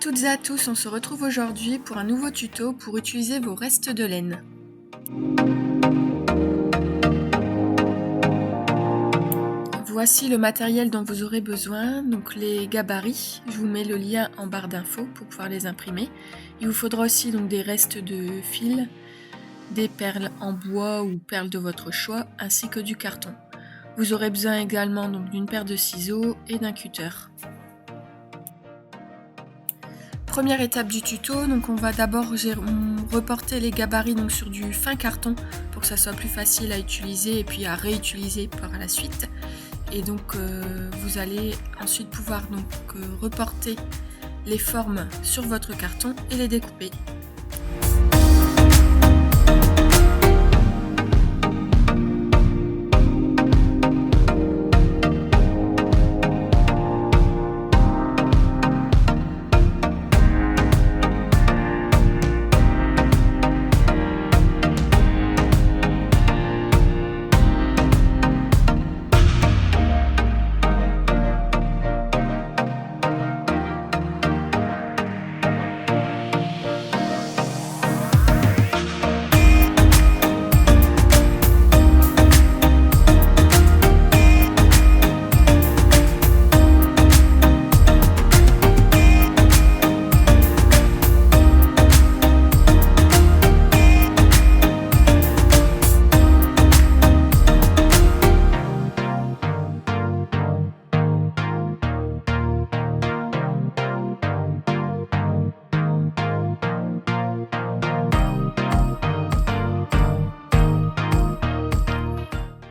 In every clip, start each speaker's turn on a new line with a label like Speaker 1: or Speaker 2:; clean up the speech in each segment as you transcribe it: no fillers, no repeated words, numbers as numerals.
Speaker 1: toutes et à tous, on se retrouve aujourd'hui pour un nouveau tuto pour utiliser vos restes de laine. Voici le matériel dont vous aurez besoin, donc les gabarits, je vous mets le lien en barre d'infos pour pouvoir les imprimer. Il vous faudra aussi donc des restes de fil, des perles en bois ou perles de votre choix, ainsi que du carton. Vous aurez besoin également donc d'une paire de ciseaux et d'un cutter. Première étape du tuto, donc on va d'abord reporter les gabarits donc sur du fin carton pour que ça soit plus facile à utiliser et puis à réutiliser par la suite. Et donc vous allez ensuite pouvoir donc reporter les formes sur votre carton et les découper.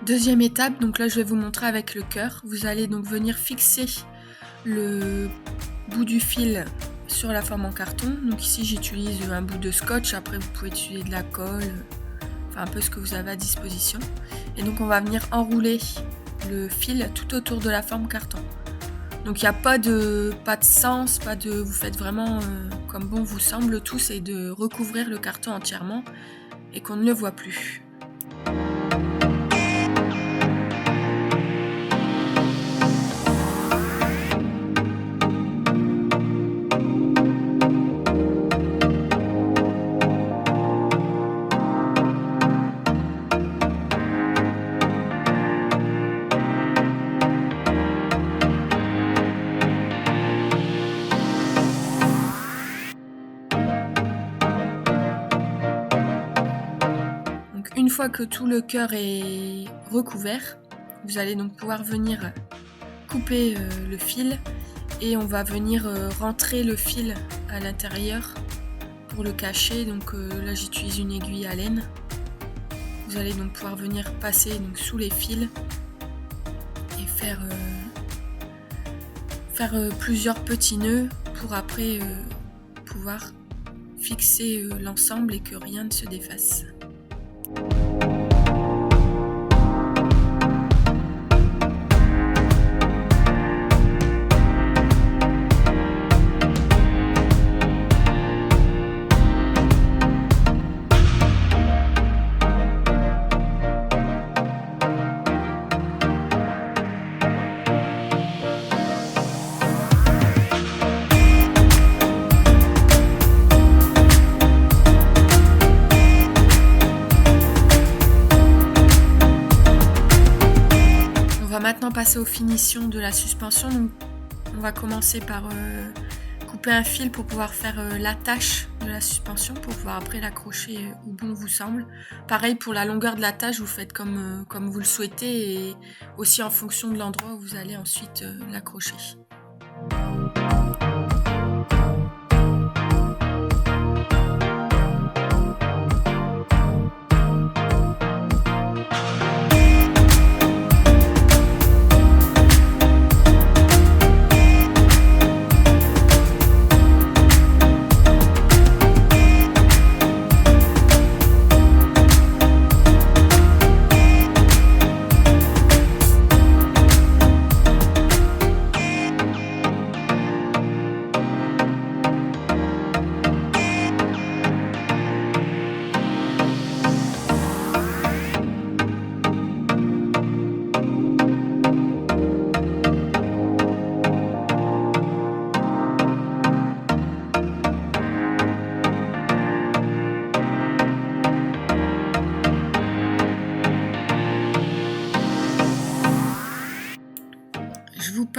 Speaker 1: Deuxième étape, donc là je vais vous montrer avec le cœur. Vous allez donc venir fixer le bout du fil sur la forme en carton. Donc ici j'utilise un bout de scotch, après vous pouvez utiliser de la colle, enfin un peu ce que vous avez à disposition. Et donc on va venir enrouler le fil tout autour de la forme carton. Donc il n'y a pas de sens, vous faites vraiment comme bon vous semble. Le tout c'est de recouvrir le carton entièrement et qu'on ne le voit plus. Une fois que tout le cœur est recouvert, vous allez donc pouvoir venir couper le fil et on va venir rentrer le fil à l'intérieur pour le cacher. Donc là j'utilise une aiguille à laine. Vous allez donc pouvoir venir passer donc sous les fils et faire plusieurs petits nœuds pour après pouvoir fixer l'ensemble et que rien ne se défasse. On va maintenant passer aux finitions de la suspension. Donc, on va commencer par couper un fil pour pouvoir faire l'attache de la suspension pour pouvoir après l'accrocher où bon vous semble. Pareil pour la longueur de l'attache, vous faites comme vous le souhaitez et aussi en fonction de l'endroit où vous allez ensuite l'accrocher.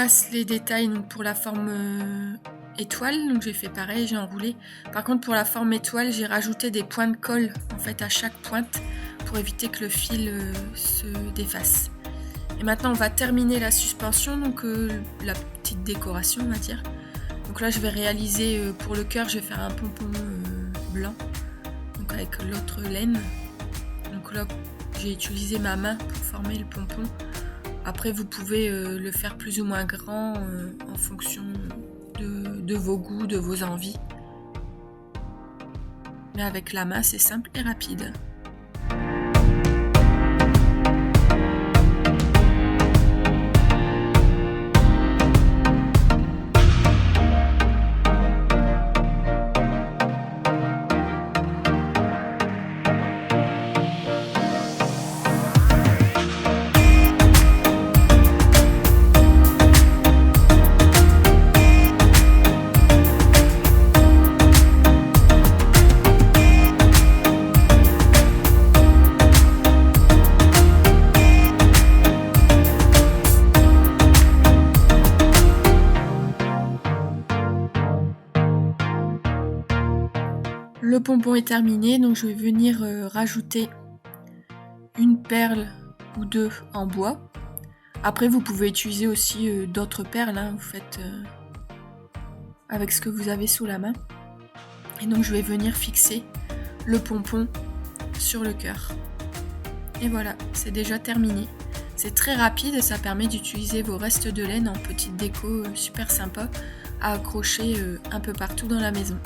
Speaker 1: passe les détails donc, pour la forme étoile, donc j'ai fait pareil, j'ai enroulé. Par contre pour la forme étoile, j'ai rajouté des points de colle en fait à chaque pointe pour éviter que le fil se défasse. Et maintenant on va terminer la suspension, donc la petite décoration on va dire. Donc là je vais réaliser pour le cœur, je vais faire un pompon blanc, donc avec l'autre laine. Donc là j'ai utilisé ma main pour former le pompon. Après vous pouvez le faire plus ou moins grand en fonction de vos goûts, de vos envies. Mais avec la main c'est simple et rapide. Le pompon est terminé, donc je vais venir rajouter une perle ou deux en bois. Après vous pouvez utiliser aussi d'autres perles, hein, vous faites avec ce que vous avez sous la main. Et donc je vais venir fixer le pompon sur le cœur. Et voilà, c'est déjà terminé. C'est très rapide et ça permet d'utiliser vos restes de laine en petite déco super sympa à accrocher un peu partout dans la maison.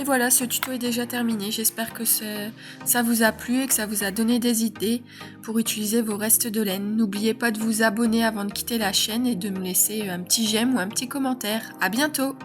Speaker 1: Voilà, ce tuto est déjà terminé. J'espère que ça vous a plu et que ça vous a donné des idées pour utiliser vos restes de laine. N'oubliez pas de vous abonner avant de quitter la chaîne et de me laisser un petit j'aime ou un petit commentaire. À bientôt!